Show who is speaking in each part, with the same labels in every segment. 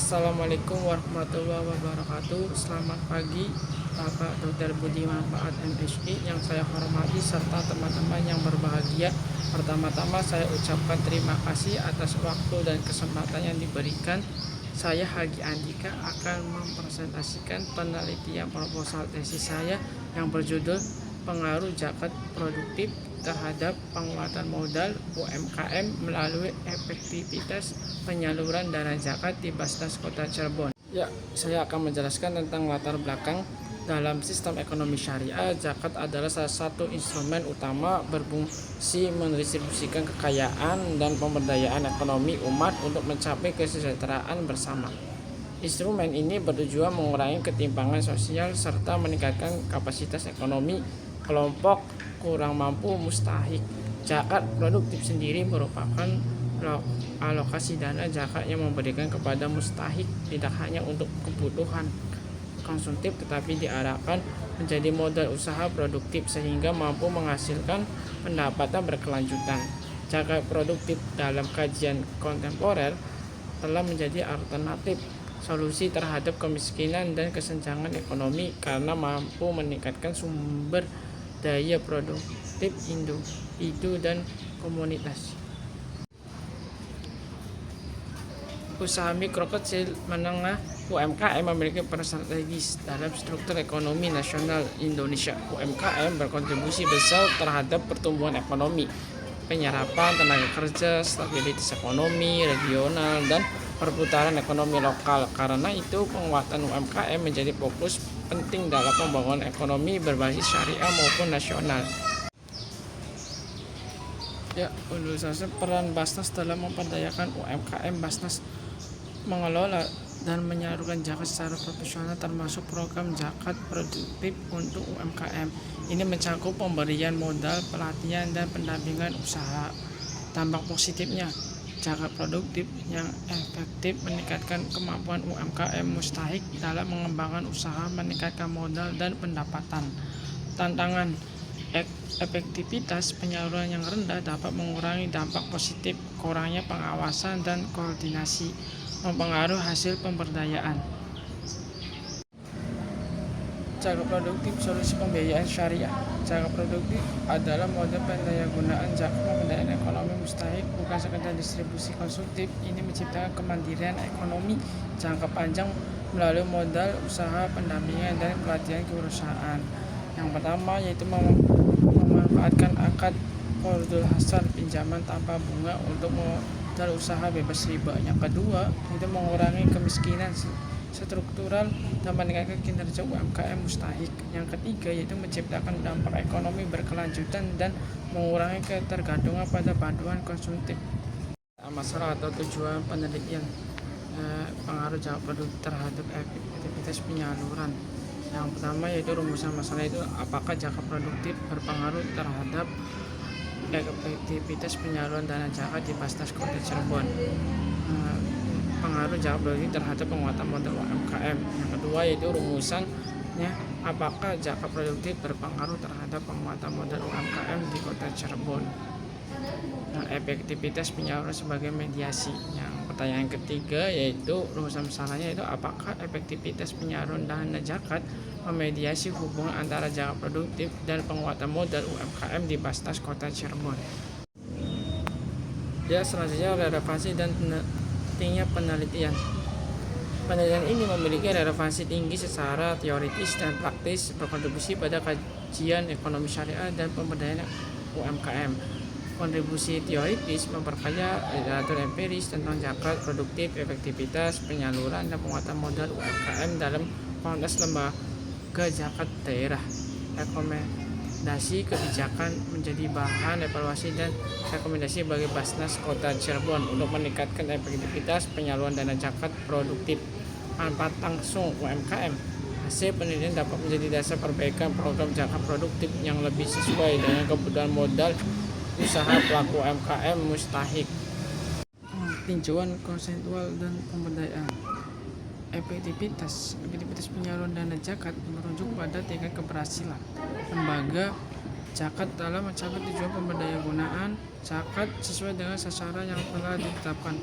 Speaker 1: Assalamualaikum warahmatullahi wabarakatuh. Selamat pagi Bapak Dr. Budi Manfaat MSI yang saya hormati serta teman-teman yang berbahagia. Pertama-tama saya ucapkan terima kasih atas waktu dan kesempatan yang diberikan. Saya Hagi Andika akan mempresentasikan penelitian proposal tesis saya yang berjudul pengaruh zakat produktif terhadap penguatan modal UMKM melalui efektivitas penyaluran dana zakat di Basnas Kota Cirebon. Ya, saya akan menjelaskan tentang latar belakang. Dalam sistem ekonomi syariah, zakat adalah salah satu instrumen utama berfungsi mendistribusikan kekayaan dan pemberdayaan ekonomi umat untuk mencapai kesejahteraan bersama. Instrumen ini bertujuan mengurangi ketimpangan sosial serta meningkatkan kapasitas ekonomi kelompok kurang mampu mustahik. Zakat produktif sendiri merupakan alokasi dana zakat yang memberikan kepada mustahik tidak hanya untuk kebutuhan konsumtif tetapi diarahkan menjadi modal usaha produktif sehingga mampu menghasilkan pendapatan berkelanjutan. Zakat produktif dalam kajian kontemporer telah menjadi alternatif solusi terhadap kemiskinan dan kesenjangan ekonomi karena mampu meningkatkan sumber daya produktif individu dan komunitas. Usaha mikro kecil menengah UMKM memiliki peran strategis dalam struktur ekonomi nasional Indonesia. UMKM berkontribusi besar terhadap pertumbuhan ekonomi, penyerapan tenaga kerja, stabilitas ekonomi regional, dan perputaran ekonomi lokal. Karena itu, penguatan UMKM menjadi fokus penting dalam pembangunan ekonomi berbasis syariah maupun nasional. Ya, menurut saya peran Basnas dalam memperdayakan UMKM. Basnas mengelola dan menyalurkan zakat secara profesional termasuk program zakat produktif untuk UMKM. Ini mencakup pemberian modal, pelatihan, dan pendampingan usaha. Dampak positifnya, zakat produktif yang efektif meningkatkan kemampuan UMKM mustahik dalam mengembangkan usaha, meningkatkan modal dan pendapatan. Tantangan, efektivitas penyaluran yang rendah dapat mengurangi dampak positif, kurangnya pengawasan dan koordinasi mempengaruhi hasil pemberdayaan. Zakat produktif solusi pembiayaan syariah. Zakat produktif adalah model pendayagunaan zakat pemberdayaan ekonomi mustahik, bukan sekedar distribusi konsumtif. Ini menciptakan kemandirian ekonomi jangka panjang melalui modal usaha, pendampingan, dan pelatihan kewirausahaan. Yang pertama yaitu memanfaatkan akad qardul hasan, pinjaman tanpa bunga untuk modal usaha bebas riba. Yang kedua itu mengurangi kemiskinan struktural dan meningkatkan kinerja UMKM mustahik. Yang ketiga yaitu menciptakan dampak ekonomi berkelanjutan dan mengurangi ketergantungan pada bantuan konsumtif. Masalah atau tujuan penelitian pengaruh zakat produktif terhadap efektivitas penyaluran. Yang pertama yaitu rumusan masalah itu apakah zakat produktif berpengaruh terhadap efektivitas penyaluran dana zakat di Basnas Kota Cirebon. Pengaruh zakat produktif terhadap penguatan modal UMKM. Yang kedua yaitu rumusannya apakah zakat produktif berpengaruh terhadap penguatan modal UMKM di Kota Cirebon. Efektivitas penyaluran sebagai mediasi. Yang pertanyaan ketiga yaitu rumusan masalahnya itu apakah efektivitas penyaluran dana zakat memediasi hubungan antara zakat produktif dan penguatan modal UMKM di Basnas Kota Cirebon. Ya, selanjutnya relevansi dan pentingnya penelitian. Penelitian ini memiliki relevansi tinggi secara teoritis dan praktis, berkontribusi pada kajian ekonomi syariah dan pemberdayaan UMKM. Kontribusi teoritis memperkaya literatur empiris tentang zakat produktif, efektivitas penyaluran dan penguatan modal UMKM dalam konteks lembaga zakat daerah. Rekomendasi kebijakan menjadi bahan evaluasi dan rekomendasi bagi Basnas Kota Cirebon untuk meningkatkan efektivitas penyaluran dana zakat produktif. Manfaat langsung UMKM. Hasil penelitian dapat menjadi dasar perbaikan program zakat produktif yang lebih sesuai dengan kebutuhan modal usaha pelaku UMKM mustahik. Tinjauan konseptual dan pemberdayaan. Efektivitas penyaluran dana zakat merujuk pada tingkat keberhasilan lembaga zakat dalam mencapai tujuan pemberdayagunaan zakat sesuai dengan sasaran yang telah ditetapkan.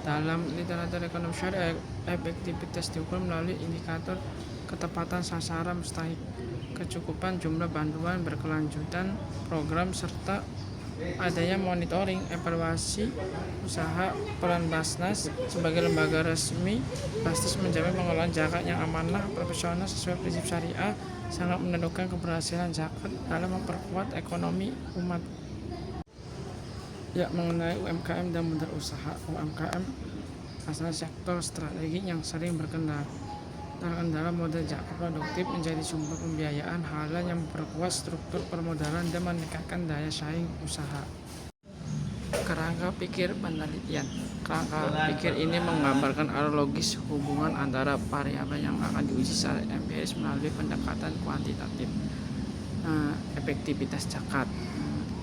Speaker 1: Dalam literatur ekonomi syariah, efektivitas diukur melalui indikator ketepatan sasaran mustahik, kecukupan jumlah bantuan berkelanjutan program, serta adanya monitoring evaluasi usaha. Peran Basnas sebagai lembaga resmi, Basnas menjamin pengelolaan zakat yang amanah, profesional, sesuai prinsip syariah, sangat menentukan keberhasilan zakat dalam memperkuat ekonomi umat. Ya, mengenai UMKM dan modal usaha. UMKM adalah sektor strategi yang sering terkendala modal zakat produktif menjadi sumber pembiayaan halal yang memperkuat struktur permodalan dan meningkatkan daya saing usaha. Kerangka pikir penelitian. Kerangka pikir ini menggambarkan arus logis hubungan antara variabel yang akan diuji secara empiris melalui pendekatan kuantitatif. Efektivitas zakat,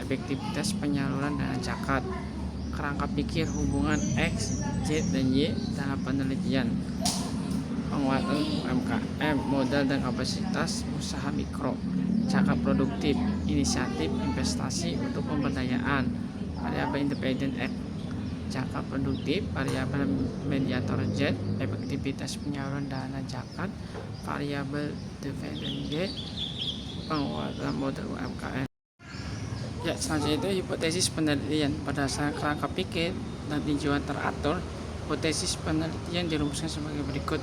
Speaker 1: efektivitas penyaluran dana zakat. Kerangka pikir hubungan X, Z, dan Y dalam penelitian. Penguatan UMKM, modal dan kapasitas usaha mikro. Zakat produktif, inisiatif investasi untuk pemberdayaan. Variabel independen X, zakat produktif. Variabel mediator Z, efektivitas penyaluran dana zakat. Variabel dependen Y, penguatan modal UMKM. Ya, selanjutnya itu hipotesis penelitian. Berdasarkan kerangka pikir dan tinjauan teratur, hipotesis penelitian dirumuskan sebagai berikut.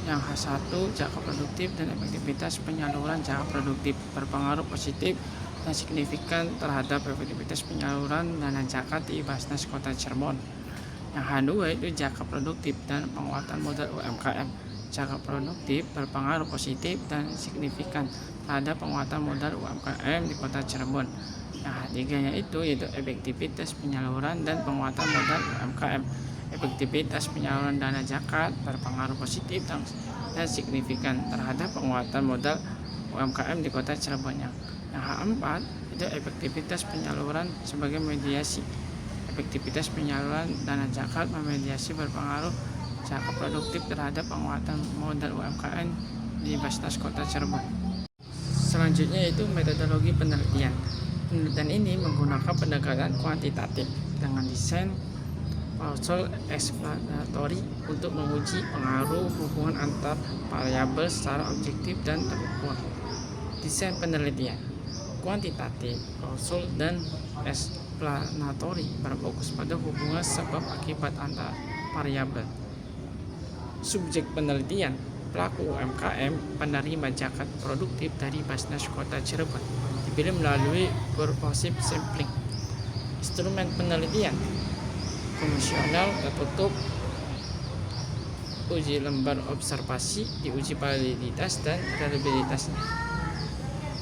Speaker 1: Yang H1, zakat produktif dan efektivitas penyaluran zakat produktif berpengaruh positif dan signifikan terhadap efektivitas penyaluran dana zakat di Basnas Kota Cirebon. Yang H2 itu zakat produktif dan penguatan modal UMKM. Zakat produktif berpengaruh positif dan signifikan terhadap penguatan modal UMKM di Kota Cirebon. Yang H3-nya yaitu efektivitas penyaluran dan penguatan modal UMKM. Efektivitas penyaluran dana zakat berpengaruh positif dan signifikan terhadap penguatan modal UMKM di Kota Cirebon. Yang H4 itu efektivitas penyaluran sebagai mediasi. Efektivitas penyaluran dana zakat memediasi berpengaruh zakat produktif terhadap penguatan modal UMKM di Basnas Kota Cirebon. Selanjutnya yaitu metodologi penelitian. Penelitian ini menggunakan pendekatan kuantitatif dengan desain klausul eksplanatory untuk menguji pengaruh hubungan antar variabel secara objektif dan terukur. Desain penelitian kuantitatif, klausul, dan eksplanatory berfokus pada hubungan sebab akibat antar variabel. Subjek penelitian pelaku UMKM penerima zakat produktif dari Basnas Kota Cirebon, dipilih melalui purposive sampling. Instrumen penelitian komisional tertutup, uji lembar observasi, diuji validitas dan reliabilitasnya.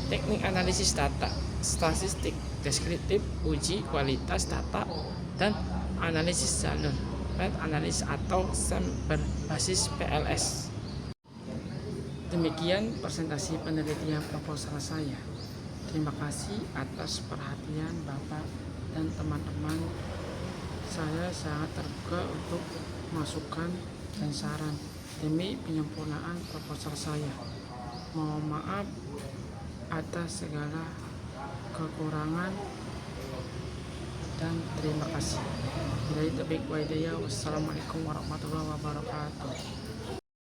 Speaker 1: Teknik analisis data, statistik deskriptif, uji kualitas data, dan analisis jalur, analis atau SEM berbasis PLS. Demikian presentasi penelitian proposal saya. Terima kasih atas perhatian Bapak dan teman-teman. Saya sangat terbuka untuk masukan dan saran demi penyempurnaan proposal saya. Mohon maaf atas segala kekurangan dan terima kasih. Wassalamualaikum warahmatullahi wabarakatuh.